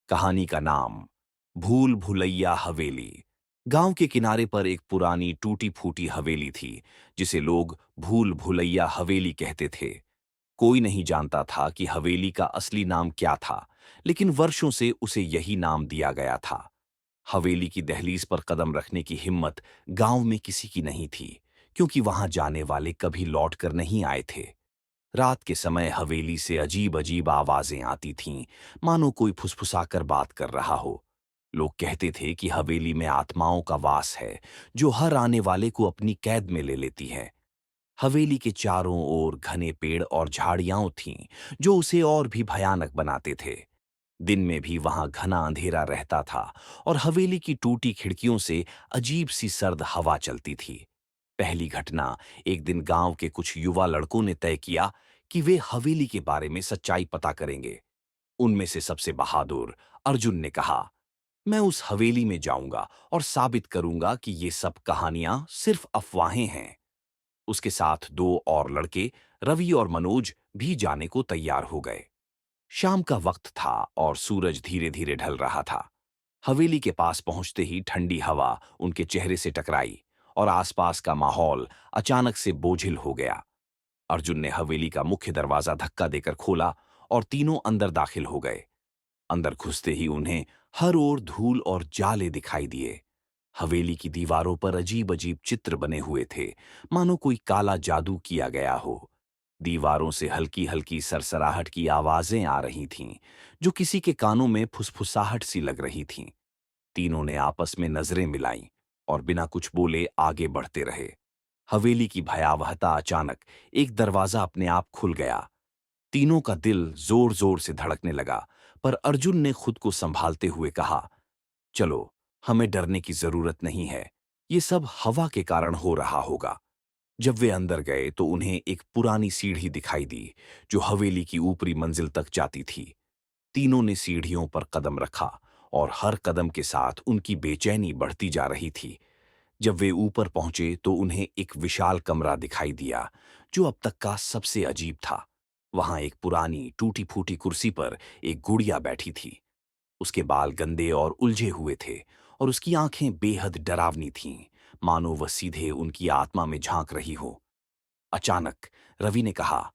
कहानी का नाम भूल भुलैया हवेली। गांव के किनारे पर एक पुरानी टूटी फूटी हवेली थी, जिसे लोग भूल भुलैया हवेली कहते थे। कोई नहीं जानता था कि हवेली का असली नाम क्या था, लेकिन वर्षों से उसे यही नाम दिया गया था। हवेली की दहलीज पर कदम रखने की हिम्मत गांव में किसी की नहीं थी, क्योंकि वहां जाने वाले कभी लौट कर नहीं आए थे। रात के समय हवेली से अजीब अजीब आवाजें आती थीं, मानो कोई फुसफुसाकर बात कर रहा हो। लोग कहते थे कि हवेली में आत्माओं का वास है, जो हर आने वाले को अपनी कैद में ले लेती है। हवेली के चारों ओर घने पेड़ और झाड़ियां थीं, जो उसे और भी भयानक बनाते थे। दिन में भी वहां घना अंधेरा रहता था, और हवेली की टूटी खिड़कियों से अजीब सी सर्द हवा चलती थी। पहली घटना, एक दिन गांव के कुछ युवा लड़कों ने तय किया कि वे हवेली के बारे में सच्चाई पता करेंगे। उनमें से सबसे बहादुर अर्जुन ने कहा, मैं उस हवेली में जाऊंगा और साबित करूंगा कि ये सब कहानियां सिर्फ अफवाहें हैं। उसके साथ दो और लड़के, रवि और मनोज, भी जाने को तैयार हो गए। शाम का वक्त था और सूरज धीरे धीरे ढल रहा था। हवेली के पास पहुंचते ही ठंडी हवा उनके चेहरे से टकराई, और आसपास का माहौल अचानक से बोझिल हो गया। अर्जुन ने हवेली का मुख्य दरवाजा धक्का देकर खोला, और तीनों अंदर दाखिल हो गए। अंदर घुसते ही उन्हें हर ओर धूल और जाले दिखाई दिए। हवेली की दीवारों पर अजीब अजीब चित्र बने हुए थे, मानो कोई काला जादू किया गया हो। दीवारों से हल्की हल्की सरसराहट की आवाजें आ रही थीं, जो किसी के कानों में फुसफुसाहट सी लग रही थीं। तीनों ने आपस में नजरें मिलाईं और बिना कुछ बोले आगे बढ़ते रहे। हवेली की भयावहता अचानक, एक दरवाजा अपने आप खुल गया। तीनों का दिल जोर जोर से धड़कने लगा, पर अर्जुन ने खुद को संभालते हुए कहा, चलो, हमें डरने की जरूरत नहीं है। ये सब हवा के कारण हो रहा होगा। जब वे अंदर गए तो उन्हें एक पुरानी सीढ़ी दिखाई दी, जो हवेली की ऊपरी मंजिल तक जाती थी। तीनों ने सीढ़ियों पर कदम रखा, और हर कदम के साथ उनकी बेचैनी बढ़ती जा रही थी। जब वे ऊपर पहुंचे तो उन्हें एक विशाल कमरा दिखाई दिया, जो अब तक का सबसे अजीब था। वहां एक पुरानी टूटी फूटी कुर्सी पर एक गुड़िया बैठी थी। उसके बाल गंदे और उलझे हुए थे, और उसकी आंखें बेहद डरावनी थीं, मानो वह सीधे उनकी आत्मा में झांक रही हो। अचानक रवि ने कहा,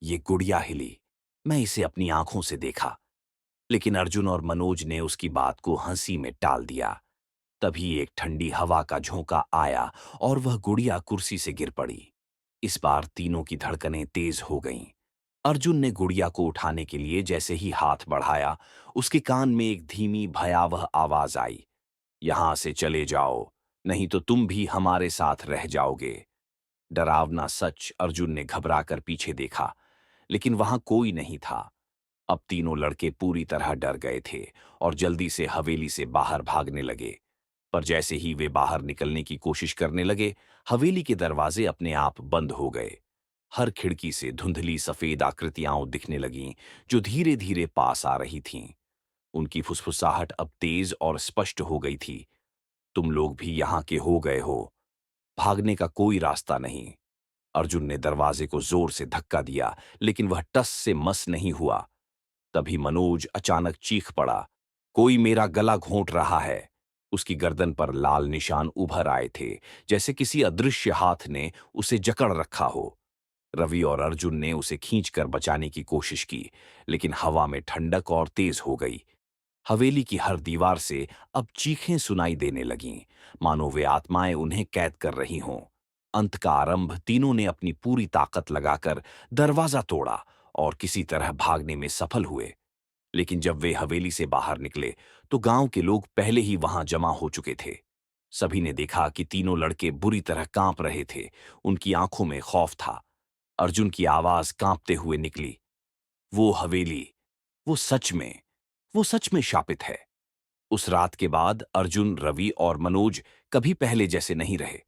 ये गुड़िया हिली। मैं इसे अपनी आंखों से देखा। लेकिन अर्जुन और मनोज ने उसकी बात को हंसी में टाल दिया। तभी एक ठंडी हवा का झोंका आया, और वह गुड़िया कुर्सी से गिर पड़ी। इस बार तीनों की धड़कनें तेज हो गईं। अर्जुन ने गुड़िया को उठाने के लिए जैसे ही हाथ बढ़ाया, उसके कान में एक धीमी भयावह आवाज आई, यहां से चले जाओ, नहीं तो तुम भी हमारे साथ रह जाओगे। डरावना सच, अर्जुन ने घबराकर पीछे देखा, लेकिन वहां कोई नहीं था। अब तीनों लड़के पूरी तरह डर गए थे, और जल्दी से हवेली से बाहर भागने लगे। पर जैसे ही वे बाहर निकलने की कोशिश करने लगे, हवेली के दरवाजे अपने आप बंद हो गए। हर खिड़की से धुंधली सफेद आकृतियां दिखने लगीं, जो धीरे धीरे पास आ रही थीं। उनकी फुसफुसाहट अब तेज और स्पष्ट हो गई थी, तुम लोग भी यहाँ के हो गए हो। भागने का कोई रास्ता नहीं। अर्जुन ने दरवाजे को जोर से धक्का दिया, लेकिन वह टस से मस नहीं हुआ। तभी मनोज अचानक चीख पड़ा, कोई मेरा गला घोंट रहा है। उसकी गर्दन पर लाल निशान उभर आए थे, जैसे किसी अदृश्य हाथ ने उसे जकड़ रखा हो। रवि और अर्जुन ने उसे खींचकर बचाने की कोशिश की, लेकिन हवा में ठंडक और तेज हो गई। हवेली की हर दीवार से अब चीखें सुनाई देने लगीं, मानो वे आत्माएं उन्हें कैद कर रही हों। अंत का आरंभ, तीनों ने अपनी पूरी ताकत लगाकर दरवाजा तोड़ा और किसी तरह भागने में सफल हुए। लेकिन जब वे हवेली से बाहर निकले, तो गांव के लोग पहले ही वहां जमा हो चुके थे। सभी ने देखा कि तीनों लड़के बुरी तरह कांप रहे थे। उनकी आंखों में खौफ था। अर्जुन की आवाज कांपते हुए निकली, वो हवेली, वो सच में, वो सच में शापित है। उस रात के बाद अर्जुन, रवि और मनोज कभी पहले जैसे नहीं रहे।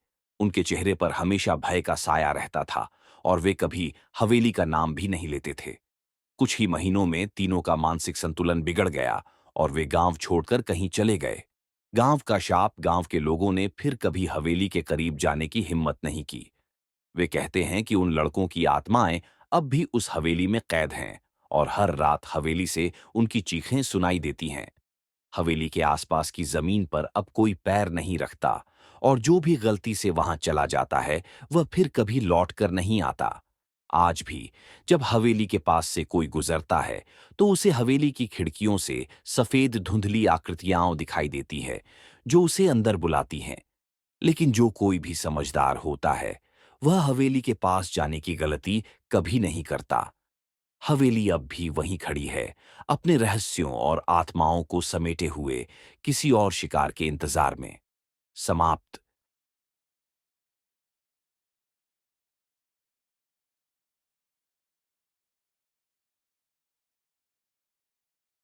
उनके चेहरे पर हमेशा भय का साया रहता था, और वे कभी हवेली का नाम भी नहीं लेते थे। कुछ ही महीनों में तीनों का मानसिक संतुलन बिगड़ गया, और वे गांव छोड़कर कहीं चले गए। गांव का शाप, गांव के लोगों ने फिर कभी हवेली के करीब जाने की हिम्मत नहीं की। वे कहते हैं कि उन लड़कों की आत्माएं अब भी उस हवेली में कैद हैं, और हर रात हवेली से उनकी चीखें सुनाई देती हैं। हवेली के आसपास की जमीन पर अब कोई पैर नहीं रखता, और जो भी गलती से वहां चला जाता है वह फिर कभी लौट कर नहीं आता। आज भी जब हवेली के पास से कोई गुजरता है तो उसे हवेली की खिड़कियों से सफेद धुंधली आकृतियां दिखाई देती है, जो उसे अंदर बुलाती हैं। लेकिन जो कोई भी समझदार होता है वह हवेली के पास जाने की गलती कभी नहीं करता। हवेली अब भी वहीं खड़ी है, अपने रहस्यों और आत्माओं को समेटे हुए किसी और शिकार के इंतजार में। समाप्त।